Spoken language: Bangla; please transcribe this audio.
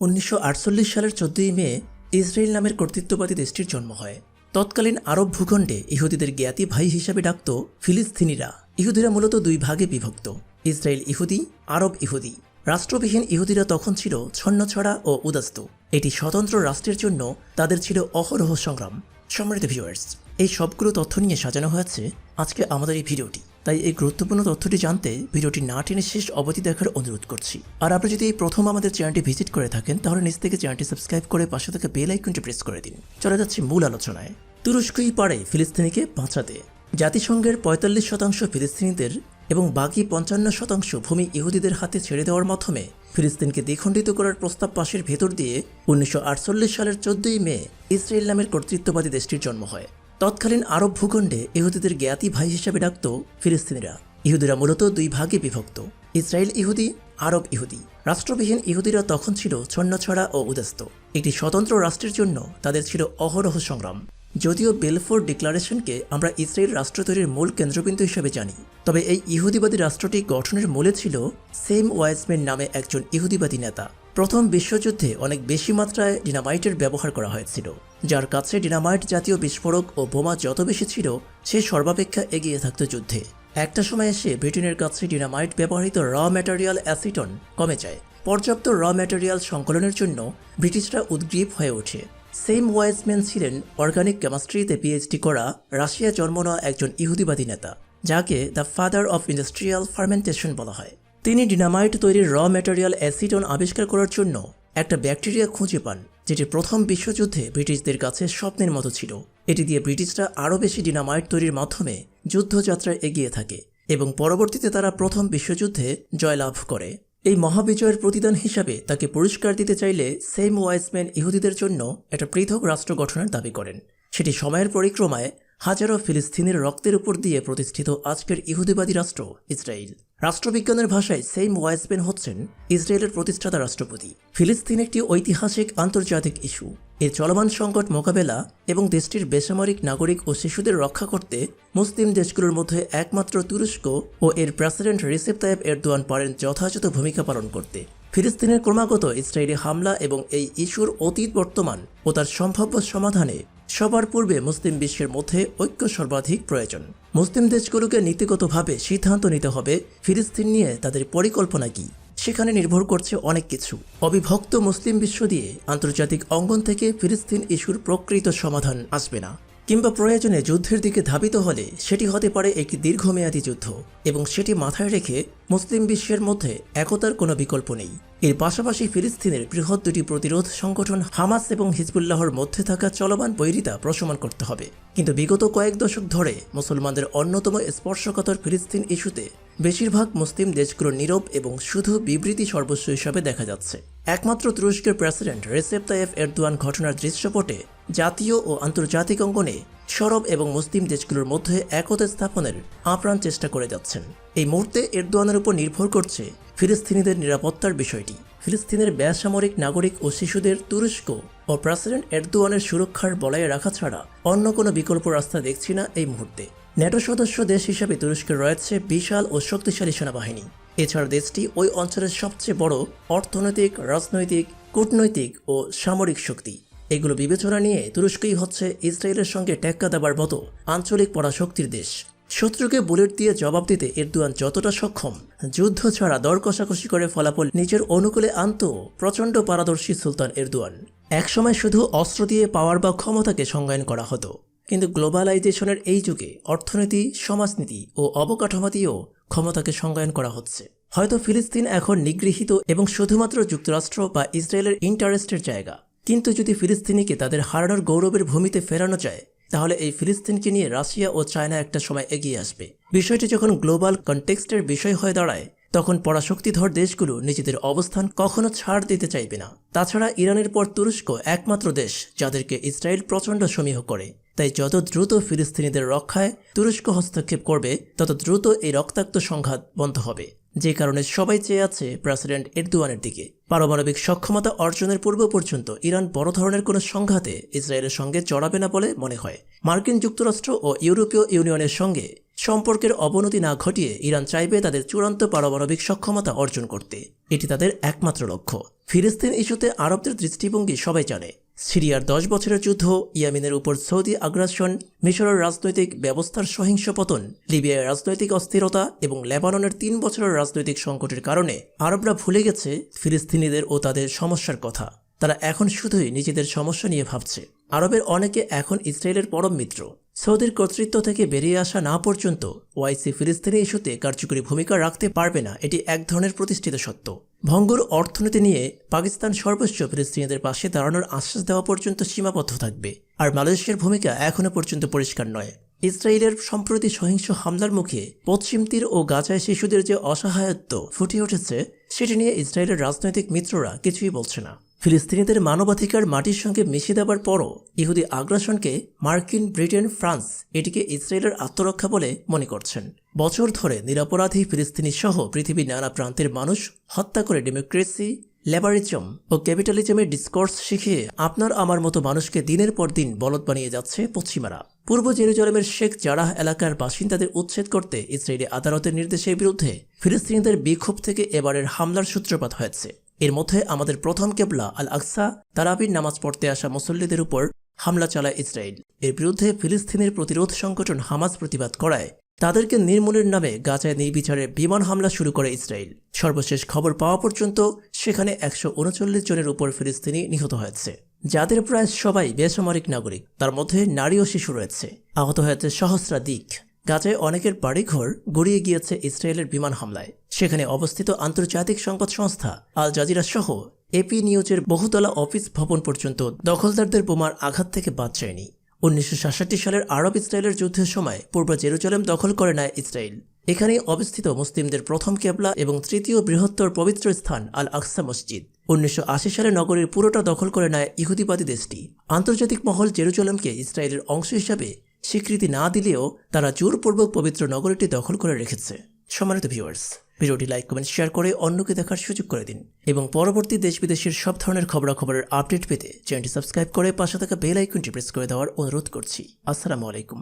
1948 সালের 14 মে ইসরায়েল নামের কর্তৃত্ববাদী দেশটির জন্ম হয়। তৎকালীন আরব ভূখণ্ডে ইহুদিদের জ্ঞাতি ভাই হিসাবে ডাকত ফিলিস্তিনিরা। ইহুদিরা মূলত দুই ভাগে বিভক্ত, ইসরায়েল ইহুদি, আরব ইহুদি। রাষ্ট্রবিহীন ইহুদিরা তখন ছিল ছন্নছাড়া ও উদাস্ত। এটি স্বতন্ত্র রাষ্ট্রের জন্য তাদের ছিল অহরহ সংগ্রাম। সম্মানিত ভিউয়ার্স, এই সবগুলো তথ্য নিয়ে সাজানো হয়েছে আজকে আমাদের এই ভিডিওটি। তাই এই গুরুত্বপূর্ণ তথ্যটি জানতে ভিডিওটি না টেনে শেষ অবধি দেখার অনুরোধ করছি। আর আপনি যদি এই প্রথম আমাদের চ্যানেলটি ভিজিট করে থাকেন তাহলে নিচ থেকে চ্যানেলটি সাবস্ক্রাইব করে পাশে থাকা বেল আইকনটি প্রেস করে দিন। চলে যাচ্ছি মূল আলোচনায়। তুরস্কই পারে ফিলিস্তিনিকে বাঁচাতে। জাতিসংঘের ৪৫% ফিলিস্তিনিদের এবং বাকি ৫৫% ভূমি ইহুদিদের হাতে ছেড়ে দেওয়ার মাধ্যমে ফিলিস্তিনকে দ্বিখণ্ডিত করার প্রস্তাব পাশের ভেতর দিয়ে 1948 সালের 14 মে ইসরায়েল নামের কর্তৃত্ববাদী দেশটির জন্ম হয়। তৎকালীন আরব ভূখণ্ডে ইহুদিদের জ্ঞাতি ভাই হিসাবে ডাকত ফিলিস্তিনিরা। ইহুদিরা মূলত দুই ভাগে বিভক্ত, ইসরায়েল ইহুদি, আরব ইহুদি। রাষ্ট্রবিহীন ইহুদিরা তখন ছিল ছন্নছাড়া ও উদাস্ত। একটি স্বতন্ত্র রাষ্ট্রের জন্য তাদের ছিল অহরহ সংগ্রাম। যদিও বেলফোর ডিক্লারেশনকে আমরা ইসরায়েল রাষ্ট্র তৈরির মূল কেন্দ্রবিন্দু হিসেবে জানি, তবে এই ইহুদিবাদী রাষ্ট্রটি গঠনের মূলে ছিল সেম ওয়াইজম্যান নামে একজন ইহুদিবাদী নেতা। প্রথম বিশ্বযুদ্ধে অনেক বেশি মাত্রায় ডিনামাইটের ব্যবহার করা হয়েছিল, যার কাছে ডিনামাইট জাতীয় বিস্ফোরক ও বোমা যত বেশি ছিল সে সর্বাপেক্ষা এগিয়ে থাকত যুদ্ধে। একটা সময় এসে ব্রিটেনের কাছে ডিনামাইট ব্যবহৃত র ম্যাটেরিয়াল অ্যাসিটন কমে যায়। পর্যাপ্ত র ম্যাটেরিয়াল সংকলনের জন্য ব্রিটিশরা উদ্গ্রীব হয়ে ওঠে। সেম ওয়াইজম্যান ছিলেন অর্গানিক কেমিস্ট্রিতে পিএইচডি করা রাশিয়া জন্ম নেওয়া একজন ইহুদিবাদী নেতা, যাকে the father of industrial fermentation বলা হয়। তিনি ডিনামাইট তৈরির র ম্যাটেরিয়াল অ্যাসিটন আবিষ্কার করার জন্য একটা ব্যাকটেরিয়া খুঁজে পান, যেটি প্রথম বিশ্বযুদ্ধে ব্রিটিশদের কাছে স্বপ্নের মতো ছিল। এটি দিয়ে ব্রিটিশরা আরও বেশি ডিনামাইট তৈরির মাধ্যমে যুদ্ধযাত্রায় এগিয়ে থাকে এবং পরবর্তীতে তারা প্রথম বিশ্বযুদ্ধে জয়লাভ করে। এই মহাবিজয়ের প্রতিদান হিসাবে তাকে পুরস্কার দিতে চাইলে সেম ওয়াইজম্যান ইহুদিদের জন্য একটা পৃথক রাষ্ট্র গঠনের দাবি করেন। সেটি সময়ের পরিক্রমায় হাজারো ফিলিস্তিনের রক্তের উপর দিয়ে প্রতিষ্ঠিত আজকের ইহুদিবাদী রাষ্ট্র ইসরায়েল। রাষ্ট্রবিজ্ঞানের ভাষায় সেম ওয়াইজম্যান হচ্ছেন ইসরায়েলের প্রতিষ্ঠাতা রাষ্ট্রপতি। ফিলিস্তিন একটি ঐতিহাসিক আন্তর্জাতিক ইস্যু। এর চলমান সংকট মোকাবেলা এবং দেশটির বেসামরিক নাগরিক ও শিশুদের রক্ষা করতে মুসলিম দেশগুলোর মধ্যে একমাত্র তুরস্ক ও এর প্রেসিডেন্ট রিসেপ তাইয়েপ এরদোয়ান পারেন যথাযথ ভূমিকা পালন করতে। ফিলিস্তিনের ক্রমাগত ইসরায়েলি হামলা এবং এই ইস্যুর অতীত, বর্তমান ও তার সম্ভাব্য সমাধানে সবার পূর্বে মুসলিম বিশ্বের মধ্যে ঐক্য সর্বাধিক প্রয়োজন। মুসলিম দেশগুলোকে নীতিগতভাবে সিদ্ধান্ত নিতে হবে ফিলিস্তিন নিয়ে তাদের পরিকল্পনা কী। সেখানে নির্ভর করছে অনেক কিছু। অবিভক্ত মুসলিম বিশ্ব দিয়ে আন্তর্জাতিক অঙ্গন থেকে ফিলিস্তিন ইস্যুর প্রকৃত সমাধান আসবে না, কিংবা প্রয়োজনে যুদ্ধের দিকে ধাবিত হলে সেটি হতে পারে একটি দীর্ঘমেয়াদী যুদ্ধ, এবং সেটি মাথায় রেখে মুসলিম বিশ্বের মধ্যে একতার কোনো বিকল্প নেই। এর পাশাপাশি ফিলিস্তিনের বৃহৎ দুটি প্রতিরোধ সংগঠন হামাস এবং হিজবুল্লাহর মধ্যে থাকা চলমান বৈরিতা প্রশমন করতে হবে। কিন্তু বিগত কয়েক দশক ধরে মুসলমানদের অন্যতম স্পর্শকাতর ফিলিস্তিন ইস্যুতে বেশিরভাগ মুসলিম দেশগুলো নীরব এবং শুধু বিবৃতি সর্বস্ব হিসাবে দেখা যাচ্ছে। একমাত্র তুরস্কের প্রেসিডেন্ট রিসেপ তাইয়েপ এরদোয়ান ঘটনার দৃশ্যপটে জাতীয় ও আন্তর্জাতিক অঙ্গনে সরব এবং মুসলিম দেশগুলোর মধ্যে একতা স্থাপনের আপ্রাণ চেষ্টা করে যাচ্ছেন। এই মুহূর্তে এরদোয়ানের উপর নির্ভর করছে ফিলিস্তিনিদের নিরাপত্তার বিষয়টি। ফিলিস্তিনের বেসামরিক নাগরিক ও শিশুদের তুরস্ক ও প্রেসিডেন্ট এরদোয়ানের সুরক্ষার বলয়ে রাখা ছাড়া অন্য কোনো বিকল্প রাস্তা দেখছি না এই মুহূর্তে। ন্যাটো সদস্য দেশ হিসাবে তুরস্কের রয়েছে বিশাল ও শক্তিশালী সেনাবাহিনী। এছাড়া দেশটি ওই অঞ্চলের সবচেয়ে বড় অর্থনৈতিক, রাজনৈতিক, কূটনৈতিক ও সামরিক শক্তি। এগুলো বিবেচনা নিয়ে তুরস্কই হচ্ছে ইসরায়েলের সঙ্গে টেক্কা দেবার মতো আঞ্চলিক পরাশক্তির দেশ। শত্রুকে বুলেট দিয়ে জবাব দিতে এরদোয়ান যতটা সক্ষম, যুদ্ধ ছাড়া দর কষাকষি করে ফলাফল নিজের অনুকূলে আনত প্রচণ্ড পারদর্শী সুলতান এরদোয়ান। একসময় শুধু অস্ত্র দিয়ে পাওয়ার বা ক্ষমতাকে সংজ্ঞায়ন করা হতো, কিন্তু গ্লোবালাইজেশনের এই যুগে অর্থনীতি, সমাজনীতি ও অবকাঠামো দিয়েও ক্ষমতাকে সংজ্ঞায়ন করা হচ্ছে। হয়তো ফিলিস্তিন এখন নিগৃহীত এবং শুধুমাত্র যুক্তরাষ্ট্র বা ইসরায়েলের ইন্টারেস্টের জায়গা, কিন্তু যদি ফিলিস্তিনিকে তাদের হারানোর গৌরবের ভূমিতে ফেরানো যায় তাহলে এই ফিলিস্তিনকে নিয়ে রাশিয়া ও চায়না একটা সময় এগিয়ে আসবে। বিষয়টি যখন গ্লোবাল কনটেক্সটের বিষয় হয়ে দাঁড়ায় তখন পরাশক্তিধর দেশগুলো নিজেদের অবস্থান কখনো ছাড় দিতে চাইবে না। তাছাড়া ইরানের পর তুরস্ক একমাত্র দেশ যাদেরকে ইসরায়েল প্রচণ্ড সমীহ করে। তাই যত দ্রুত ফিলিস্তিনিদের রক্ষায় তুরস্ক হস্তক্ষেপ করবে তত দ্রুত এই রক্তাক্ত সংঘাত বন্ধ হবে, যে কারণে সবাই চেয়ে আছে প্রেসিডেন্ট এরদোয়ানের দিকে। পারমাণবিক সক্ষমতা অর্জনের পূর্ব পর্যন্ত ইরান বড় ধরনের কোনো সংঘাতে ইসরায়েলের সঙ্গে জড়াবে না বলে মনে হয়। মার্কিন যুক্তরাষ্ট্র ও ইউরোপীয় ইউনিয়নের সঙ্গে সম্পর্কের অবনতি না ঘটিয়ে ইরান চাইবে তাদের চূড়ান্ত পারমাণবিক সক্ষমতা অর্জন করতে। এটি তাদের একমাত্র লক্ষ্য। ফিলিস্তিন ইস্যুতে আরবদের দৃষ্টিভঙ্গি সবাই জানে। সিরিয়ার 10 বছরের যুদ্ধ, ইয়েমেনের উপর সৌদি আগ্রাসন, মিশরের রাজনৈতিক ব্যবস্থার সহিংস পতন, লিবিয়ার রাজনৈতিক অস্থিরতা এবং লেবাননের 3 বছরের রাজনৈতিক সংকটের কারণে আরবরা ভুলে গেছে ফিলিস্তিনিদের ও তাদের সমস্যার কথা। তারা এখন শুধুই নিজেদের সমস্যা নিয়ে ভাবছে। আরবের অনেকে এখন ইসরায়েলের পরম মিত্র। সৌদির কর্তৃত্ব থেকে বেরিয়ে আসা না পর্যন্ত ওআইসি ফিলিস্তিনি ইস্যুতে কার্যকরী ভূমিকা রাখতে পারবে না, এটি এক ধরনের প্রতিষ্ঠিত সত্য। ভঙ্গুর অর্থনীতি নিয়ে পাকিস্তান সর্বোচ্চ ফিলিস্তিনিদের পাশে দাঁড়ানোর আশ্বাস দেওয়া পর্যন্ত সীমাবদ্ধ থাকবে, আর মালয়েশিয়ার ভূমিকা এখনও পর্যন্ত পরিষ্কার নয়। ইসরায়েলের সম্প্রতি সহিংস হামলার মুখে পশ্চিম তীর ও গাজায় শিশুদের যে অসহায়ত্ব ফুটে উঠেছে, সেটি নিয়ে ইসরায়েলের রাজনৈতিক মিত্ররা কিছুই বলছে না। ফিলিস্তিনিদের মানবাধিকার মাটির সঙ্গে মিশিয়ে দেওয়ার পরও ইহুদি আগ্রাসনকে মার্কিন, ব্রিটেন, ফ্রান্স এটিকে ইসরায়েলের আত্মরক্ষা বলে মনে করছেন। বছর ধরে নিরপরাধী ফিলিস্তিনি সহ পৃথিবীর নানা প্রান্তের মানুষ হত্যা করে ডেমোক্রেসি, লেবারিজম ও ক্যাপিটালিজমের ডিসকোর্স শিখিয়ে আপনার আমার মতো মানুষকে দিনের পর দিন বলদ বানিয়ে যাচ্ছে পশ্চিমারা। পূর্ব জেরুজালেমের শেখ জারাহ এলাকার বাসিন্দাদের উচ্ছেদ করতে ইসরায়েলি আদালতের নির্দেশের বিরুদ্ধে ফিলিস্তিনিদের বিক্ষোভ থেকে এবারের হামলার সূত্রপাত হয়েছে। এর মধ্যে আমাদের প্রথম কেবলা আল আকসা তারাবির নামাজ পড়তে আসা মুসল্লিদের উপর হামলা চালায় ইসরায়েল। এর বিরুদ্ধে ফিলিস্তিনের প্রতিরোধ সংগঠন হামাস প্রতিবাদ করায় তাদেরকে নির্মূলের নামে গাজায় নির্বিচারে বিমান হামলা শুরু করে ইসরায়েল। সর্বশেষ খবর পাওয়া পর্যন্ত সেখানে 139 জনের উপর ফিলিস্তিনি নিহত হয়েছে, যাদের প্রায় সবাই বেসামরিক নাগরিক। তার মধ্যে নারী ও শিশু রয়েছে। আহত হয়েছে সহস্রাধিক। গাজায় অনেকের বাড়িঘর গড়িয়ে গিয়েছে ইসরায়েলের বিমান হামলায়। সেখানে অবস্থিত আন্তর্জাতিক সংবাদ সংস্থা আল জাজিরা সহ এপি নিউজের বহুতলা অফিস ভবন পর্যন্ত দখলদারদের বোমার আঘাত থেকে বাদ যায়নি। 1967 সালের আরব ইসরায়েলের যুদ্ধের সময় পূর্ব জেরুজালেম দখল করে নেয় ইসরায়েল। এখানেই অবস্থিত মুসলিমদের প্রথম কেবলা এবং তৃতীয় বৃহত্তর পবিত্র স্থান আল আকসা মসজিদ। 1980 সালে নগরীর পুরোটা দখল করে নেয় ইহুদিবাদী দেশটি। আন্তর্জাতিক মহল জেরুজালেমকে ইসরায়েলের অংশ হিসাবে স্বীকৃতি না দিলেও তারা জোরপূর্বক পবিত্র নগরীটি দখল করে রেখেছে। সম্মানিত ভিউয়ার্স, ভিডিওটি লাইক, কমেন্ট, শেয়ার করে অন্যকে দেখার সুযোগ করে দিন এবং পরবর্তী দেশ বিদেশের সব ধরনের খবরাখবরের আপডেট পেতে চ্যানেলটি সাবস্ক্রাইব করে পাশে থাকা বেল আইকনটি প্রেস করে দেওয়ার অনুরোধ করছি। আসসালামু আলাইকুম।